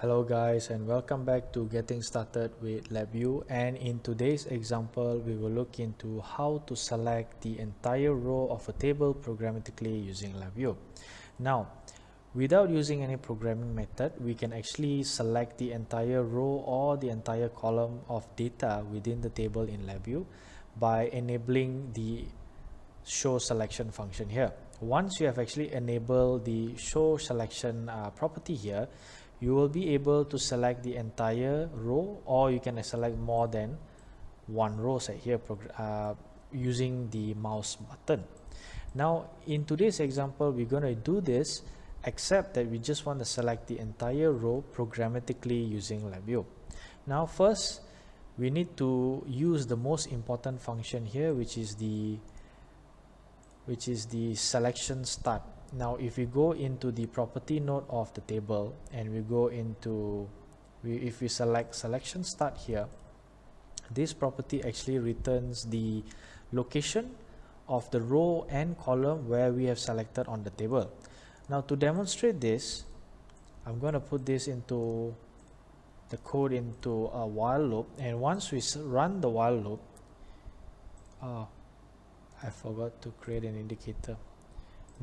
Hello guys, and welcome back to Getting Started with LabVIEW, and in today's example we will look into how to select the entire row of a table programmatically using LabVIEW. Now, without using any programming method, we can actually select the entire row or the entire column of data within the table in LabVIEW by enabling the show selection function here. Once you have actually enabled the show selection property here, you will be able to select the entire row, or you can select more than one row here using the mouse button. Now in today's example we're going to do this, except that we just want to select the entire row programmatically using LabVIEW. Now first we need to use the most important function here, which is the selection start. Now if we go into the property node of the table and we go into if we select selection start here, this property actually returns the location of the row and column where we have selected on the table. Now to demonstrate this, I'm going to put this into the code into a while loop, and once we run the while loop, I forgot to create an indicator.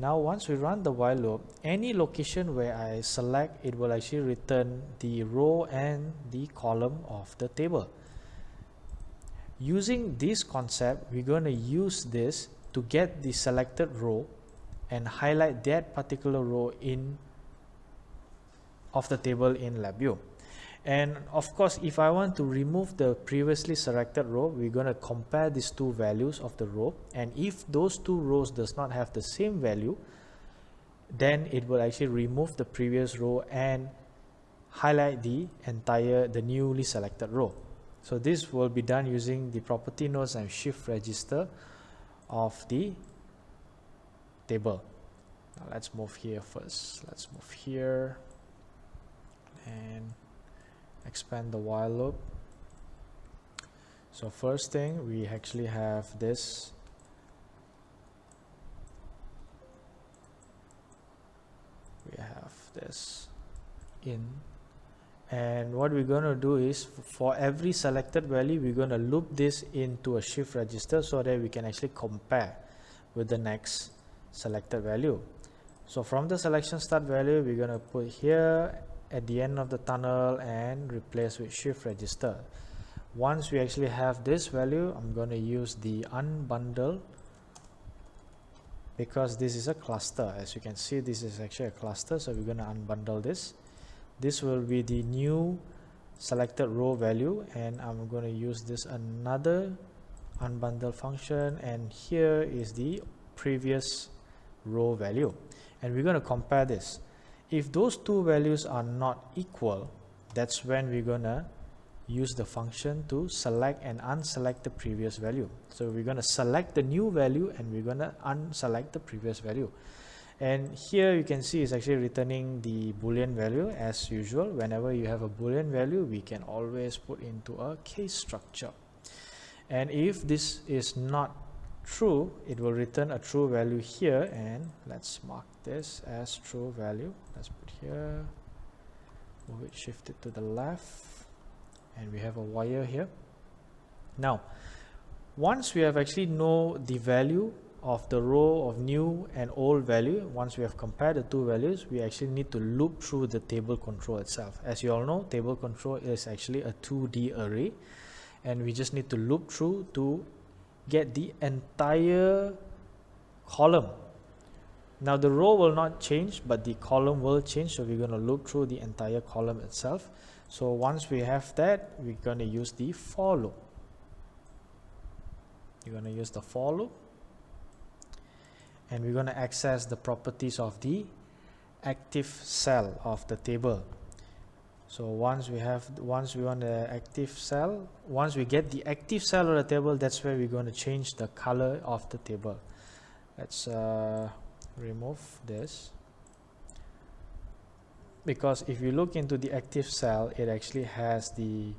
Now once we run the while loop, any location where I select, it will actually return the row and the column of the table. Using this concept, we're going to use this to get the selected row and highlight that particular row of the table in LabVIEW. And of course, if I want to remove the previously selected row, we're going to compare these two values of the row, and if those two rows does not have the same value, then it will actually remove the previous row and highlight the newly selected row. So this will be done using the property nodes and shift register of the table. Now let's move here first. Let's move here and expand the while loop. So first thing, we actually have this in, and what we're going to do is for every selected value we're going to loop this into a shift register so that we can actually compare with the next selected value. So from the selection start value, we're going to put here at the end of the tunnel and replace with shift register. Once we actually have this value, I'm going to use the unbundle, because this is a cluster. As you can see, this is actually a cluster, so we're going to unbundle this. This will be the new selected row value, and I'm going to use this another unbundle function, and here is the previous row value, and we're going to compare this. If those two values are not equal, that's when we're going to use the function to select and unselect the previous value. So we're going to select the new value and we're going to unselect the previous value. And here you can see it's actually returning the Boolean value as usual. Whenever you have a Boolean value, we can always put into a case structure. And if this is not true, it will return a true value here, and let's mark this as true value. Let's put here, move it, shift it to the left, and we have a wire here. Now once we have actually know the value of the row of new and old value, once we have compared the two values, we actually need to loop through the table control itself. As you all know, table control is actually a 2D array, and we just need to loop through to get the entire column. Now the row will not change, but the column will change, so we're going to loop through the entire column itself. So once we have that, we're going to use the for loop. You're going to use the for loop, and we're going to access the properties of the active cell of the table. So once we want the active cell, once we get the active cell of the table, that's where we're going to change the color of the table. Let's remove this, because if you look into the active cell, it actually has the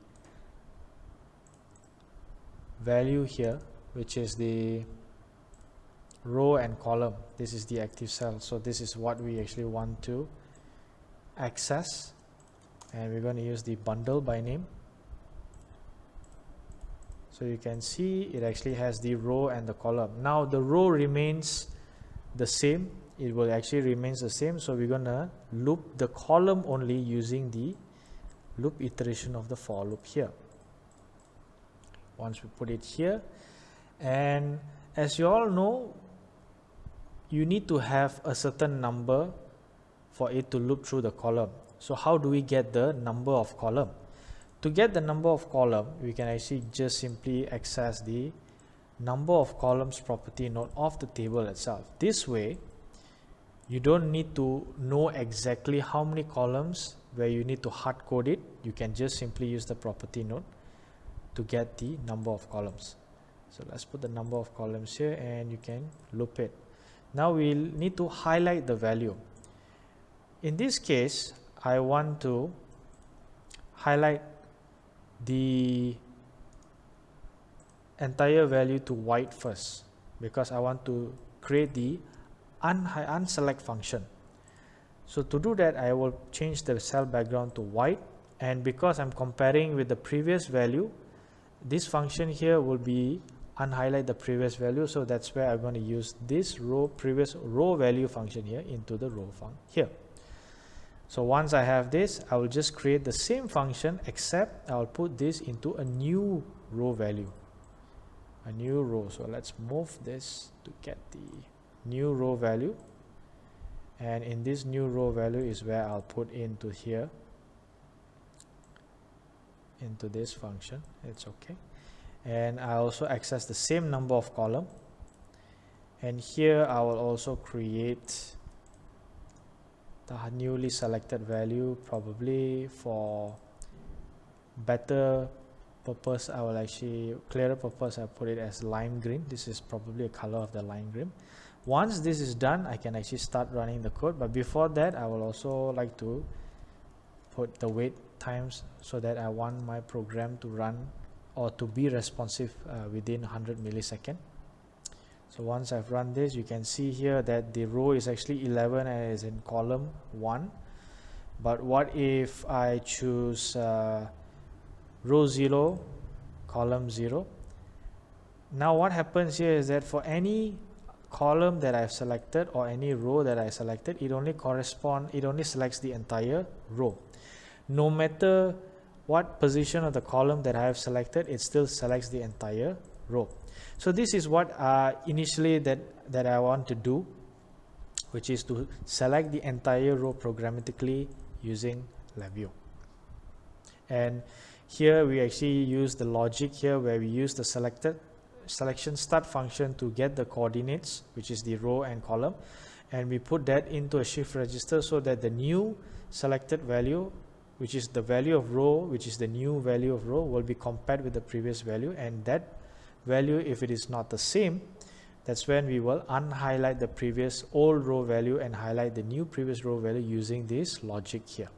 value here, which is the row and column. This is the active cell, so this is what we actually want to access. and we're going to use the bundle by name. So you can see it actually has the row and the column. Now the row remains the same, it will actually remains the same, so we're gonna loop the column only using the loop iteration of the for loop here. Once we put it here, and as you all know, you need to have a certain number for it to loop through the column. So how do we get the number of column? To get the number of column, we can actually just simply access the number of columns property node of the table itself. This way, you don't need to know exactly how many columns where you need to hard code it. You can just simply use the property node to get the number of columns. So let's put the number of columns here and you can loop it. Now we'll need to highlight the value. In this case, I want to highlight the entire value to white first, because I want to create the unselect function. So to do that, I will change the cell background to white, and because I'm comparing with the previous value, this function here will be unhighlight the previous value. So that's where I'm going to use this previous row value function here into the row function here. So once I have this, I will just create the same function, except I'll put this into a new row value, a new row. So let's move this to get the new row value, and in this new row value is where I'll put into here, into this function. It's okay. And I also access the same number of column, and here I will also create the newly selected value. Probably for better purpose, I will actually clearer purpose, I put it as lime green. This is probably a color of the lime green. Once this is done, I can actually start running the code, but before that I will also like to put the wait times, so that I want my program to run or to be responsive within 100 milliseconds. So once I've run this, you can see here that the row is actually 11 and is in column 1. But what if I choose row 0, column 0? Now what happens here is that for any column that I've selected or any row that I selected, it only selects the entire row. No matter what position of the column that I have selected, it still selects the entire row. So this is what initially that I want to do, which is to select the entire row programmatically using LabVIEW. And here we actually use the logic here, where we use the selection start function to get the coordinates, which is the row and column, and we put that into a shift register, so that the new selected value, which is the value of row, which is the new value of row, will be compared with the previous value, and that value, if it is not the same, that's when we will unhighlight the previous old row value and highlight the new previous row value using this logic here.